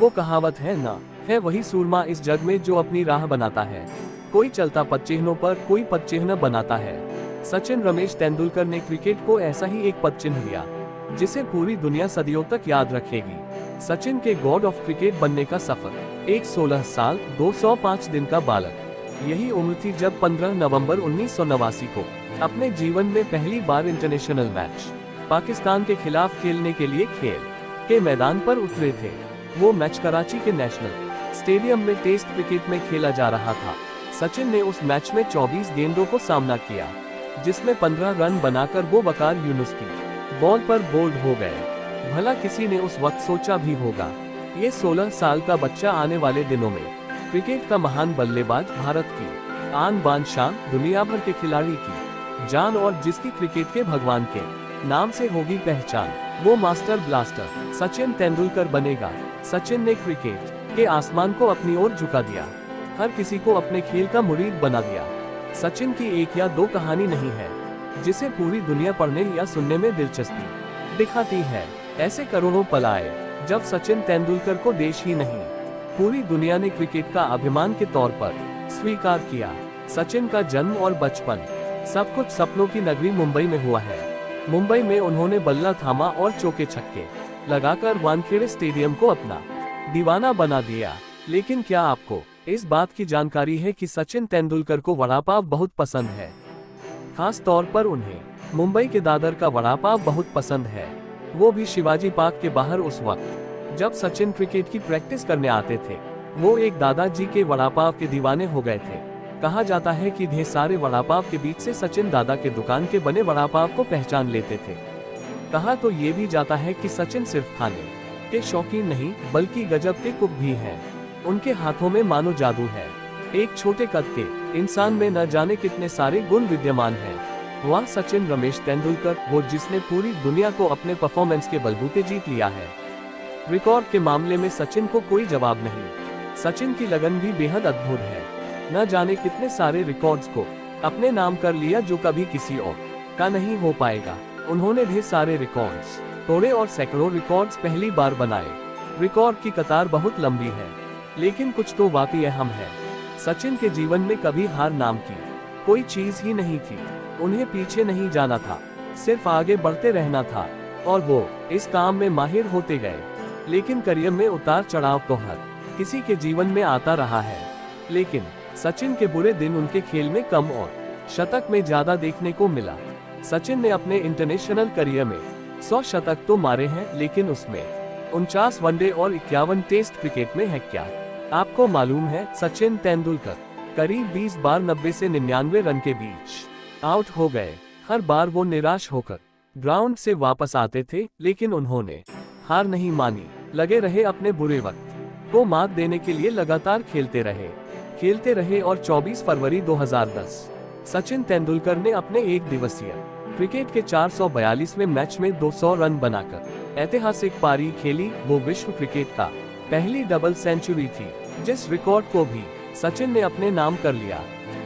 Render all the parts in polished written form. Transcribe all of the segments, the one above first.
वो कहावत है ना, है वही सूरमा इस जग में जो अपनी राह बनाता है। कोई चलता पदचिह्नों पर, कोई पदचिह्न बनाता है। सचिन रमेश तेंदुलकर ने क्रिकेट को ऐसा ही एक पदचिह्न दिया जिसे पूरी दुनिया सदियों तक याद रखेगी। सचिन के गॉड ऑफ क्रिकेट बनने का सफर, एक 16 साल 205 दिन का बालक। यही उम्र थी जब 15 नवंबर 1989 को अपने जीवन में पहली बार इंटरनेशनल मैच पाकिस्तान के खिलाफ खेलने के लिए खेल के मैदान पर उतरे थे। वो मैच कराची के नेशनल स्टेडियम में टेस्ट क्रिकेट में खेला जा रहा था। सचिन ने उस मैच में 24 गेंदों को सामना किया, जिसमें 15 रन बनाकर वो वकार यूनुस की बॉल पर बोल्ड हो गए। भला किसी ने उस वक्त सोचा भी होगा ये 16 साल का बच्चा आने वाले दिनों में क्रिकेट का महान बल्लेबाज, भारत की आन बान शान, दुनिया भर के खिलाड़ी की जान और जिसकी क्रिकेट के भगवान के नाम से होगी पहचान, वो मास्टर ब्लास्टर सचिन तेंदुलकर बनेगा। सचिन ने क्रिकेट के आसमान को अपनी ओर झुका दिया, हर किसी को अपने खेल का मुरीद बना दिया। सचिन की एक या दो कहानी नहीं है जिसे पूरी दुनिया पढ़ने या सुनने में दिलचस्पी दिखाती है। ऐसे करोड़ों पल आए जब सचिन तेंदुलकर को देश ही नहीं, पूरी दुनिया ने क्रिकेट का अभिमान के तौर पर स्वीकार किया। सचिन का जन्म और बचपन सब कुछ सपनों की नगरी मुंबई में हुआ है। मुंबई में उन्होंने बल्ला थामा और चौके छक्के लगाकर वानखेड़े स्टेडियम को अपना दीवाना बना दिया। लेकिन क्या आपको इस बात की जानकारी है कि सचिन तेंदुलकर को वड़ा पाव बहुत पसंद है? खास तौर पर उन्हें मुंबई के दादर का वड़ा पाव बहुत पसंद है, वो भी शिवाजी पार्क के बाहर। उस वक्त जब सचिन क्रिकेट की प्रैक्टिस करने आते थे, वो एक दादाजी के वड़ा पाव के दीवाने हो गए थे। कहा जाता है कि ढेर सारे वड़ा पाव के बीच से सचिन दादा के दुकान के बने वड़ा पाव को पहचान लेते थे। कहा तो ये भी जाता है कि सचिन सिर्फ खाने के शौकीन नहीं बल्कि गजब के कुक भी हैं। उनके हाथों में मानो जादू है। एक छोटे कद के इंसान में न जाने कितने सारे गुण विद्यमान हैं। वह सचिन रमेश तेंदुलकर, वो जिसने पूरी दुनिया को अपने परफॉर्मेंस के बलबूते जीत लिया है। रिकॉर्ड के मामले में सचिन को कोई जवाब नहीं। सचिन की लगन भी बेहद अद्भुत है। न जाने कितने सारे रिकॉर्ड्स को अपने नाम कर लिया जो कभी किसी और का नहीं हो पाएगा। उन्होंने ढेर सारे रिकॉर्ड्स तोड़े और सैकड़ों रिकॉर्ड्स पहली बार बनाए। रिकॉर्ड की कतार बहुत लंबी है, लेकिन कुछ तो वाकई अहम है। सचिन के जीवन में कभी हार नाम की कोई चीज ही नहीं थी। उन्हें पीछे नहीं जाना था, सिर्फ आगे बढ़ते रहना था, और वो इस काम में माहिर होते गए। लेकिन करियर में उतार चढ़ाव तो हर किसी के जीवन में आता रहा है, लेकिन सचिन के बुरे दिन उनके खेल में कम और शतक में ज्यादा देखने को मिला। सचिन ने अपने इंटरनेशनल करियर में 100 शतक तो मारे हैं, लेकिन उसमें 49 वनडे और 51 टेस्ट क्रिकेट में है क्या आपको मालूम है? सचिन तेंदुलकर करीब 20 बार 90 से 99 रन के बीच आउट हो गए। हर बार वो निराश होकर ग्राउंड से वापस आते थे, लेकिन उन्होंने हार नहीं मानी। लगे रहे, अपने बुरे वक्त को मात देने के लिए लगातार खेलते रहे और 24 फरवरी 2010 सचिन तेंदुलकर ने अपने एक दिवसीय क्रिकेट के 442वें मैच में 200 रन बनाकर ऐतिहासिक पारी खेली। वो विश्व क्रिकेट का पहली डबल सेंचुरी थी, जिस रिकॉर्ड को भी सचिन ने अपने नाम कर लिया।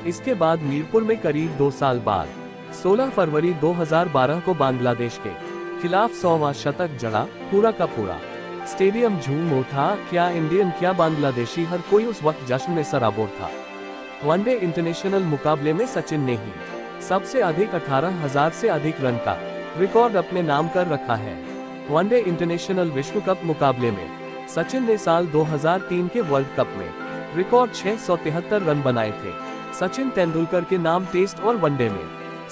इसके बाद मीरपुर में करीब 2 साल बाद 16 फरवरी 2012 को बांग्लादेश के खिलाफ 100वां शतक जड़ा। पूरा का पूरा स्टेडियम झूम उठा। क्या इंडियन, क्या बांग्लादेशी, हर कोई उस वक्त जश्न में सराबोर था। वनडे इंटरनेशनल मुकाबले में सचिन ने ही सबसे अधिक 18,000 से अधिक रन का रिकॉर्ड अपने नाम कर रखा है। वनडे इंटरनेशनल विश्व कप मुकाबले में सचिन ने साल 2003 के वर्ल्ड कप में रिकॉर्ड 673 रन बनाए थे। सचिन तेंदुलकर के नाम टेस्ट और वनडे में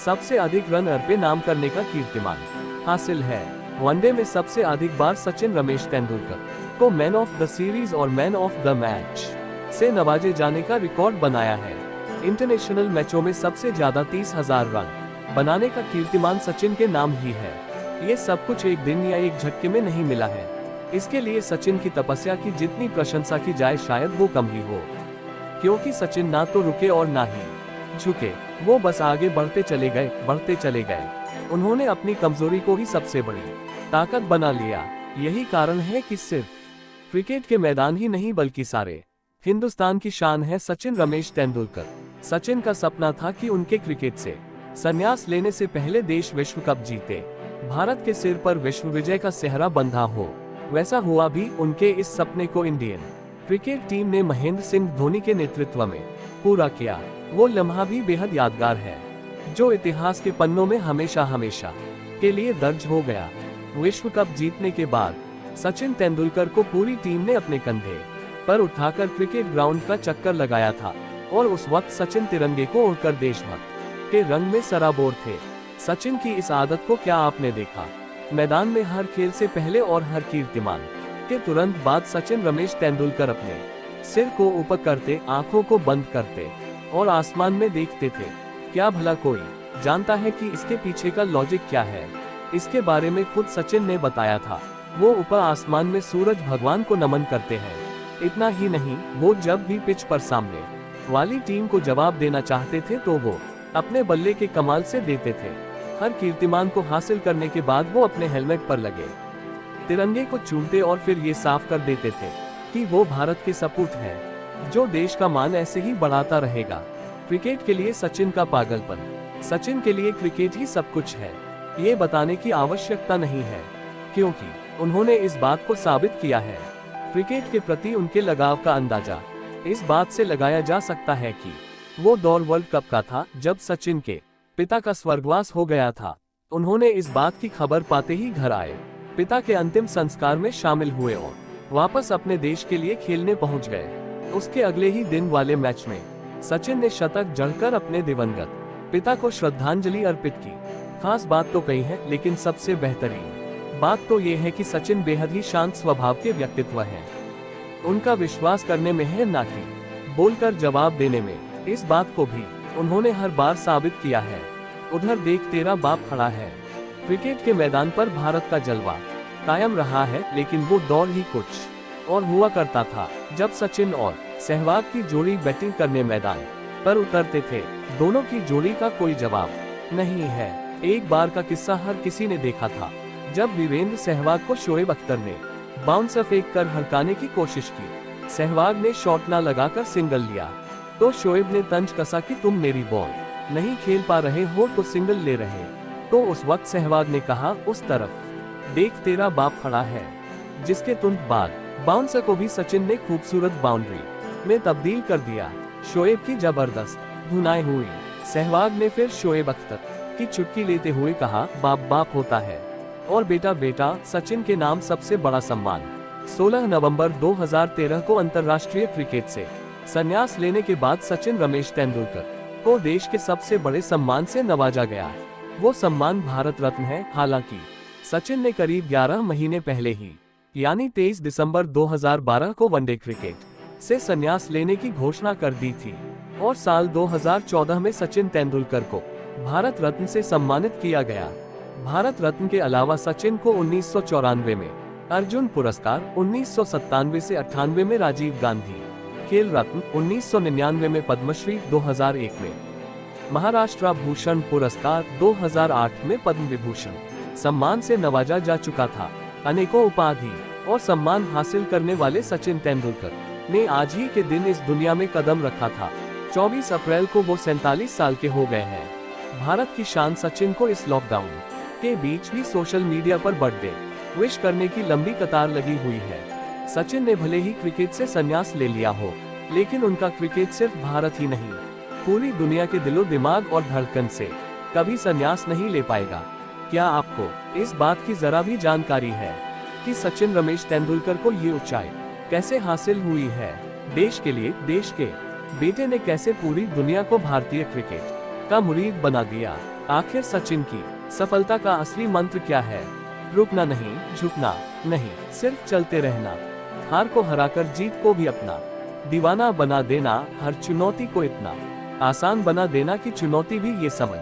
सबसे अधिक रन पे नाम करने का कीर्तिमान हासिल है। वनडे में सबसे अधिक बार सचिन रमेश तेंदुलकर को मैन ऑफ द सीरीज और मैन ऑफ द मैच से नवाजे जाने का रिकॉर्ड बनाया है। इंटरनेशनल मैचों में सबसे ज्यादा 30,000 रन बनाने का कीर्तिमान सचिन के नाम ही है। ये सब कुछ एक दिन या एक झटके में नहीं मिला है। इसके लिए सचिन की तपस्या की जितनी प्रशंसा की जाए शायद वो कम ही हो, क्योंकि सचिन ना तो रुके और ना ही झुके। वो बस आगे बढ़ते चले गए। उन्होंने अपनी कमजोरी को ही सबसे बड़ी ताकत बना लिया। यही कारण है कि सिर्फ क्रिकेट के मैदान ही नहीं बल्कि सारे हिंदुस्तान की शान है सचिन रमेश तेंदुलकर। सचिन का सपना था कि उनके क्रिकेट से संन्यास लेने से पहले देश विश्व कप जीते, भारत के सिर पर विश्व विजय का सेहरा बंधा हो। वैसा हुआ भी। उनके इस सपने को इंडियन क्रिकेट टीम ने महेंद्र सिंह धोनी के नेतृत्व में पूरा किया। वो लम्हा भी बेहद यादगार है, जो इतिहास के पन्नों में हमेशा हमेशा के लिए दर्ज हो गया। विश्व कप जीतने के बाद सचिन तेंदुलकर को पूरी टीम ने अपने कंधे पर उठाकर क्रिकेट ग्राउंड का चक्कर लगाया था, और उस वक्त सचिन तिरंगे को ओढ़कर देशभक्त के रंग में सराबोर थे। सचिन की इस आदत को क्या आपने देखा? मैदान में हर खेल से पहले और हर कीर्तिमान के तुरंत बाद सचिन रमेश तेंदुलकर अपने सिर को ऊपर करते, आंखों को बंद करते और आसमान में देखते थे। क्या भला कोई जानता है कि इसके पीछे का लॉजिक क्या है? इसके बारे में खुद सचिन ने बताया था। वो ऊपर आसमान में सूरज भगवान को नमन करते हैं। इतना ही नहीं, वो जब भी पिच पर सामने वाली टीम को जवाब देना चाहते थे तो वो अपने बल्ले के कमाल से देते थे। हर कीर्तिमान को हासिल करने के बाद वो अपने हेलमेट पर लगे तिरंगे को चूमते और फिर ये साफ कर देते थे कि वो भारत के सपूत हैं, जो देश का मान ऐसे ही बढ़ाता रहेगा। क्रिकेट के लिए सचिन का पागलपन, सचिन के लिए क्रिकेट ही सब कुछ है, ये बताने की आवश्यकता नहीं है, क्योंकि उन्होंने इस बात को साबित किया है। क्रिकेट के प्रति उनके लगाव का अंदाजा इस बात से लगाया जा सकता है कि वो दौर वर्ल्ड कप का था जब सचिन के पिता का स्वर्गवास हो गया था। उन्होंने इस बात की खबर पाते ही घर आए, पिता के अंतिम संस्कार में शामिल हुए और वापस अपने देश के लिए खेलने पहुंच गए। उसके अगले ही दिन वाले मैच में सचिन ने शतक जड़कर अपने दिवंगत पिता को श्रद्धांजलि अर्पित की। खास बात तो कई है, लेकिन सबसे बेहतरीन बात तो ये है कि सचिन बेहद ही शांत स्वभाव के व्यक्तित्व हैं। उनका विश्वास करने में है, ना कि बोलकर जवाब देने में। इस बात को भी उन्होंने हर बार साबित किया है। उधर देख तेरा बाप खड़ा है। क्रिकेट के मैदान पर भारत का जलवा कायम रहा है, लेकिन वो दौर ही कुछ और हुआ करता था जब सचिन और सहवाग की जोड़ी बैटिंग करने मैदान पर उतरते थे। दोनों की जोड़ी का कोई जवाब नहीं है। एक बार का किस्सा हर किसी ने देखा था, जब वीरेंद्र सहवाग को शोएब अख्तर ने बाउंसर फेंक कर हड़काने की कोशिश की। सहवाग ने शॉट ना लगाकर सिंगल लिया तो शोएब ने तंज कसा कि तुम मेरी बॉल नहीं खेल पा रहे हो तो सिंगल ले रहे। तो उस वक्त सहवाग ने कहा, उस तरफ देख तेरा बाप खड़ा है, जिसके तुरंत बाद बाउंसर को भी सचिन ने खूबसूरत बाउंड्री में तब्दील कर दिया। शोएब की जबरदस्त धुनाई हुई। सहवाग ने फिर शोएब अख्तर की चुटकी लेते हुए कहा, बाप बाप होता है और बेटा बेटा। सचिन के नाम सबसे बड़ा सम्मान 16 नवंबर 2013 को अंतर्राष्ट्रीय क्रिकेट से संन्यास लेने के बाद सचिन रमेश तेंदुलकर को देश के सबसे बड़े सम्मान से नवाजा गया। वो सम्मान भारत रत्न है। हालांकि सचिन ने करीब 11 महीने पहले ही, यानी 23 दिसंबर 2012 को वनडे क्रिकेट से संन्यास लेने की घोषणा कर दी थी, और साल 2014 में सचिन तेंदुलकर को भारत रत्न से सम्मानित किया गया। भारत रत्न के अलावा सचिन को 1994 में अर्जुन पुरस्कार, 1997 से 98 में राजीव गांधी खेल रत्न, 1999 में पद्मश्री, 2001 में महाराष्ट्र भूषण पुरस्कार, 2008 में पद्म विभूषण सम्मान से नवाजा जा चुका था। अनेकों उपाधि और सम्मान हासिल करने वाले सचिन तेंदुलकर ने आज ही के दिन इस दुनिया में कदम रखा था। 24 अप्रैल को वो 47 साल के हो गए हैं। भारत की शान सचिन को इस लॉकडाउन के बीच भी सोशल मीडिया पर बर्थडे विश करने की लंबी कतार लगी हुई है। सचिन ने भले ही क्रिकेट से संन्यास ले लिया हो, लेकिन उनका क्रिकेट सिर्फ भारत ही नहीं, पूरी दुनिया के दिलो दिमाग और धड़कन से कभी संन्यास नहीं ले पाएगा। क्या आपको इस बात की जरा भी जानकारी है कि सचिन रमेश तेंदुलकर को ये ऊंचाई कैसे हासिल हुई है? देश के लिए देश के बेटे ने कैसे पूरी दुनिया को भारतीय क्रिकेट का मुरीद बना दिया? आखिर सचिन की सफलता का असली मंत्र क्या है? रुकना नहीं, झुकना नहीं, सिर्फ चलते रहना। हार को हराकर जीत को भी अपना दीवाना बना देना, हर चुनौती को इतना आसान बना देना कि चुनौती भी ये समझ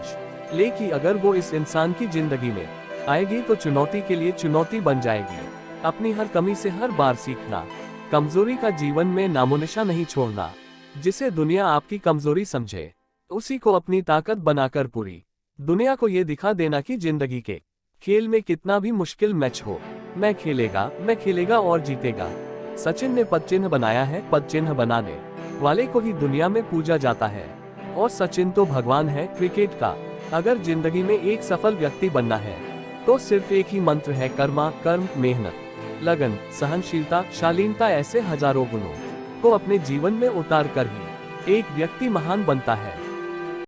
ले कि अगर वो इस इंसान की जिंदगी में आएगी तो चुनौती के लिए चुनौती बन जाएगी। अपनी हर कमी से हर बार सीखना, कमजोरी का जीवन में नामोनिशा नहीं छोड़ना। जिसे दुनिया आपकी कमजोरी समझे, उसी को अपनी ताकत बनाकर पूरी दुनिया को ये दिखा देना कि जिंदगी के खेल में कितना भी मुश्किल मैच हो, मैं खेलेगा और जीतेगा। सचिन ने पदचिन्ह बनाया है। पदचिन्ह बनाने वाले को ही दुनिया में पूजा जाता है, और सचिन तो भगवान है क्रिकेट का। अगर जिंदगी में एक सफल व्यक्ति बनना है तो सिर्फ एक ही मंत्र है, कर्म, मेहनत। लगन, सहनशीलता, शालीनता ऐसे हजारों गुणों को अपने जीवन में उतार कर ही एक व्यक्ति महान बनता है।